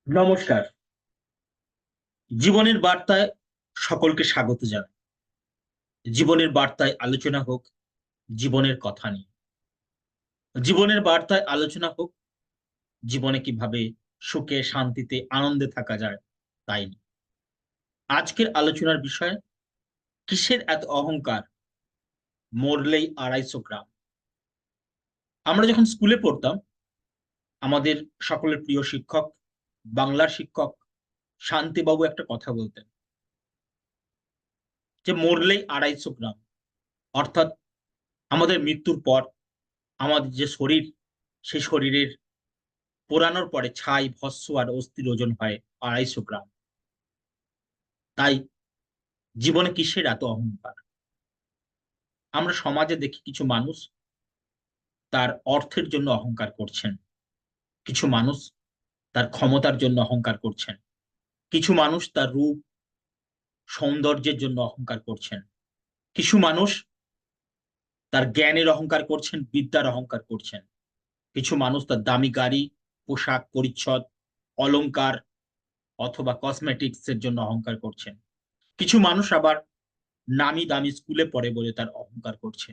নমস্কার। জীবনের বার্তায় সকলকে স্বাগত জানাই। জীবনের বার্তায় আলোচনা হোক জীবনের কথা নিয়ে। জীবনের বার্তায় আলোচনা হোক জীবনে কিভাবে সুখে, শান্তিতে, আনন্দে থাকা যায় তাই নিয়ে। আজকের আলোচনার বিষয় কিসের এত অহংকার, মরলেই ২৫০ গ্রাম। আমরা যখন স্কুলে পড়তাম আমাদের সকলের প্রিয় শিক্ষক, বাংলার শিক্ষক শান্তিবাবু একটা কথা বলতেন যে মরলেই ২৫০ গ্রাম। অর্থাৎ আমাদের মৃত্যুর পর আমাদের যে শরীর, সেই শরীরের পোড়ানোর পরে ছাই, ভস্ম আর অস্থির ওজন হয় ২৫০ গ্রাম। তাই জীবনে কিসের এত অহংকার? আমরা সমাজে দেখি কিছু মানুষ তার অর্থের জন্য অহংকার করছেন। কিছু মানুষ তার ক্ষমতার জন্য অহংকার করছেন। কিছু মানুষ তার রূপ, সৌন্দর্যের জন্য অহংকার করছেন। কিছু মানুষ তার জ্ঞানের অহংকার করছেন, বিদ্যার অহংকার করছেন। কিছু মানুষ তার দামি গাড়ি, পোশাক, পরিচ্ছদ, অলংকার অথবা কসমেটিক্স এর জন্য অহংকার করছেন। কিছু মানুষ আবার নামি দামি স্কুলে পড়ে বলে তার অহংকার করছে।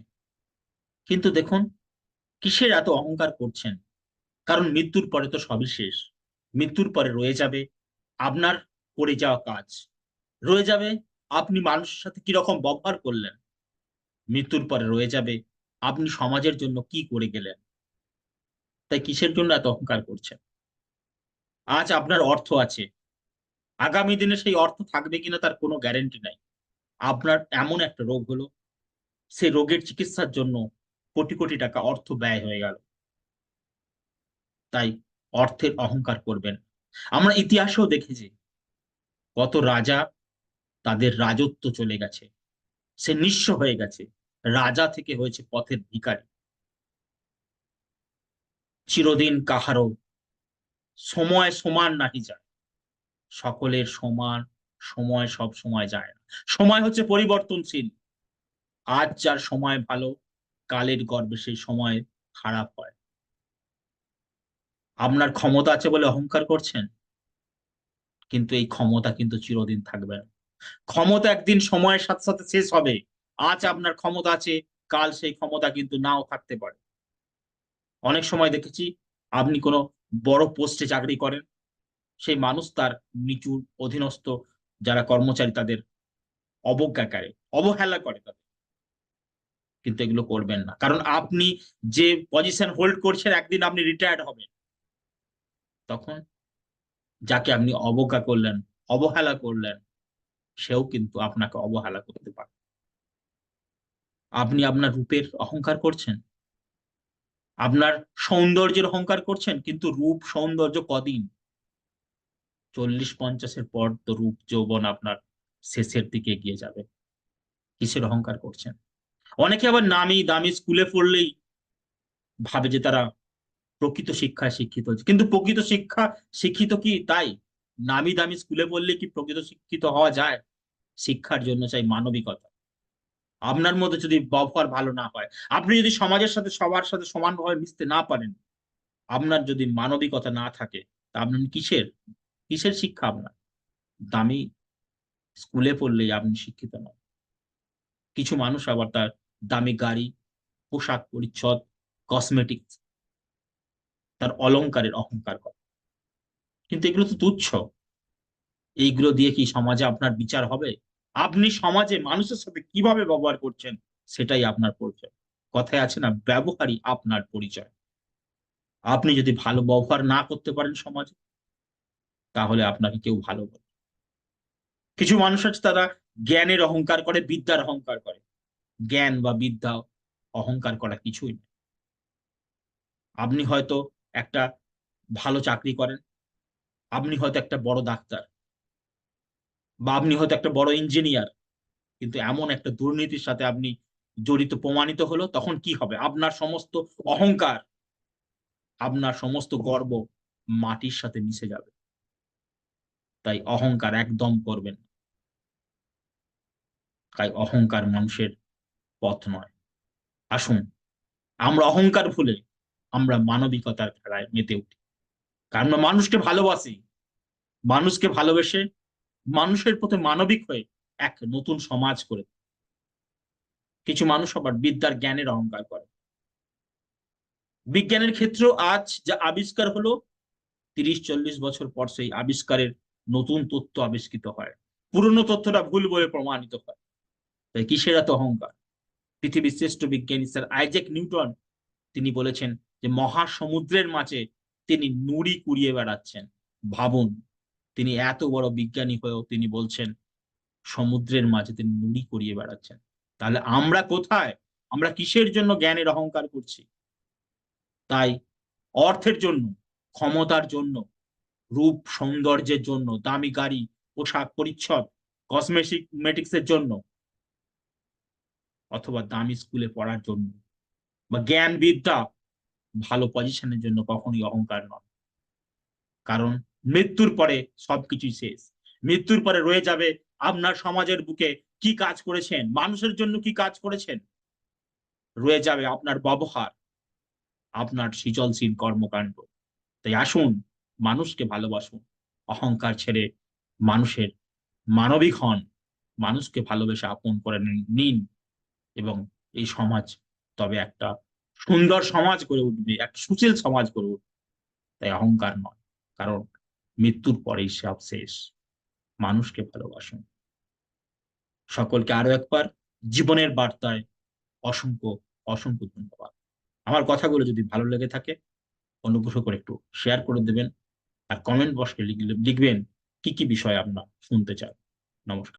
কিন্তু দেখুন কিসের এত অহংকার করছেন? কারণ মৃত্যুর পরে তো সবই শেষ। মৃত্যুর পরে রয়ে যাবে আপনার করে যাওয়া কাজ, রয়ে যাবে আপনি মানুষের সাথে কিরকম ব্যবহার করলেন। মৃত্যুর পরে রয়ে যাবে আপনি সমাজের জন্য কি করে গেলেন। তাই কিসের জন্য এত অহংকার করছেন? আজ আপনার অর্থ আছে, আগামী দিনে সেই অর্থ থাকবে কিনা তার কোনো গ্যারেন্টি নাই। আপনার এমন একটা রোগ হলো, সেই রোগের চিকিৎসার জন্য কোটি কোটি টাকা অর্থ ব্যয় হয়ে গেল। তাই অর্থের অহংকার করবেন। আমরা ইতিহাসেও দেখেছি কত রাজা তাদের রাজত্ব চলে গেছে, সে নিঃস্ব হয়ে গেছে, রাজা থেকে হয়েছে পথের ভিখারি। চিরদিন কাহারও সময় সমান নাহি যায়, সকলের সমান সময় সব সময় যায় না। সময় হচ্ছে পরিবর্তনশীল। আজ যার সময় ভালো, কালের গর্ভে সেই সময় খারাপ হয়। আপনার ক্ষমতা আছে বলে অহংকার করছেন, কিন্তু এই ক্ষমতা কিন্তু চিরদিন থাকবে না। ক্ষমতা একদিন সময়ের সাথে সাথে শেষ হবে। আজ আপনার ক্ষমতা আছে, কাল সেই ক্ষমতা কিন্তু নাও থাকতে পারে। অনেক সময় দেখেছি আপনি কোনো বড় পোস্টে চাকরি করেন, সেই মানুষ তার নিচু অধীনস্থ যারা কর্মচারী তাদের অবজ্ঞা করে, অবহেলা করে তাদের। কিন্তু এগুলো করবেন না, কারণ আপনি যে পজিশন হোল্ড করছেন একদিন আপনি রিটায়ার্ড হবেন। তখন যাকে আপনি অবজ্ঞা করলেন, অবহেলা করলেন, সেও কিন্তু আপনাকে অবহেলা করতে পারে। আপনি আপনার রূপের অহংকার করছেন, আপনার সৌন্দর্যের অহংকার করছেন, কিন্তু রূপ সৌন্দর্য কদিন? ৪০-৫০-এর পর তো রূপ যৌবন আপনার শেষের দিকে এগিয়ে যাবে। কিসের অহংকার করছেন? অনেকে আবার নামি দামি স্কুলে পড়লেই ভাবে যে তারা প্রকৃত শিক্ষায় শিক্ষিত হচ্ছে, কিন্তু প্রকৃত শিক্ষা শিক্ষিত কি তাই? নামি দামি স্কুলে পড়লে কি প্রকৃত শিক্ষিত হওয়া যায়? শিক্ষার জন্য চাই মানবিকতা। আপনার মধ্যে যদি ব্যবহার ভালো না হয়, আপনি যদি সমাজের সাথে সবার সাথে সমানভাবে মিশতে না পারেন, আপনার যদি মানবিকতা না থাকে, তা আপনার কিসের শিক্ষা আপনার? দামি স্কুলে পড়লেই আপনি শিক্ষিত নন। কিছু মানুষ আবার তার দামি গাড়ি, পোশাক পরিচ্ছদ, কসমেটিক্স, তার অলংকারের অহংকার করে। কিন্তু এগুলো তো তুচ্ছ। এইগুলো দিয়ে কি সমাজে আপনার বিচার হবে? আপনি সমাজে মানুষের সাথে কিভাবে ব্যবহার করছেন সেটাই আপনার পরিচয়। কথায় আছে না, ব্যবহারই আপনার পরিচয়। আপনি যদি ভালো ব্যবহার না করতে পারেন সমাজে, তাহলে আপনাকে কেউ ভালো বলবে। কিছু মানুষ আছে তারা জ্ঞানের অহংকার করে, বিদ্যার অহংকার করে। জ্ঞান বা বিদ্যা অহংকার করা কিছুই না। আপনি হয়তো একটা ভালো চাকরি করেন, আপনি হয়তো একটা বড় ডাক্তার, বা আপনি হয়তো একটা বড় ইঞ্জিনিয়ার, কিন্তু এমন একটা দুর্নীতির সাথে আপনি জড়িত প্রমাণিত হলো, তখন কি হবে? আপনার সমস্ত অহংকার, আপনার সমস্ত গর্ব মাটির সাথে মিশে যাবে। তাই অহংকার একদম করবেন না। তাই অহংকার মানুষের পথ নয়। আসুন আমরা অহংকার ভুলে আমরা মানবিকতার খেলায় মেতে উঠি, কারণ আমরা মানুষকে ভালোবাসি। মানুষকে ভালোবেসে, মানুষের প্রতি মানবিক হয়ে এক নতুন সমাজ করে। কিছু মানুষ আবার বিদ্যার জ্ঞানের অহংকার করে। বিজ্ঞানের ক্ষেত্রেও আজ যা আবিষ্কার হলো, 30-40 বছর পর সেই আবিষ্কারের নতুন তথ্য আবিষ্কৃত হয়, পুরনো তথ্যটা ভুল বলে প্রমাণিত হয়। তাই কিসের এত অহংকার? পৃথিবীর শ্রেষ্ঠ বিজ্ঞানী স্যার আইজ্যাক নিউটন তিনি বলেছেন যে মহাসমুদ্রের মাঝে তিনি নুড়ি কুড়িয়ে বেড়াচ্ছেন। ভাবুন, তিনি এত বড় বিজ্ঞানী হয়েও তিনি বলছেন সমুদ্রের মাঝে তিনি নুড়ি কুড়িয়ে বেড়াচ্ছেন। তাহলে আমরা কোথায়? আমরা কিসের জন্য জ্ঞানের অহংকার করছি? তাই অর্থের জন্য, ক্ষমতার জন্য, রূপ সৌন্দর্যের জন্য, দামি গাড়ি, পোশাক পরিচ্ছদ, কসমেটিক্স এর জন্য, অথবা দামি স্কুলে পড়ার জন্য, বা জ্ঞান বিদ্যা, ভালো পজিশনের জন্য কখনোই অহংকার নয়। কারণ মৃত্যুর পরে সবকিছুই শেষ। মৃত্যুর পরে রয়ে যাবে আপনার সমাজের বুকে কি কাজ করেছেন, মানুষের জন্য কি কাজ করেছেন, রয়ে যাবে আপনার ব্যবহার, আপনার সৃজনশীল কর্মকাণ্ড। তাই আসুন, মানুষকে ভালোবাসুন, অহংকার ছেড়ে মানুষের মানবিক হন, মানুষকে ভালোবেসে আপন করে নিন, এবং এই সমাজ তবে একটা সুন্দর সমাজ গড়ে উঠবে, একটা সুশীল সমাজ গড়ে উঠবে। তাই অহংকার নয়, কারণ মৃত্যুর পরেই সব শেষ। মানুষকে ভালোবাসুন। সকলকে আরো একবার জীবনের বার্তায় অসংখ্য অসংখ্য ধন্যবাদ। আমার কথাগুলো যদি ভালো লেগে থাকে, অনুগ্রহ করে একটু শেয়ার করে দেবেন, আর কমেন্ট বক্সে লিখবেন কি কি বিষয় আপনার শুনতে চান। নমস্কার।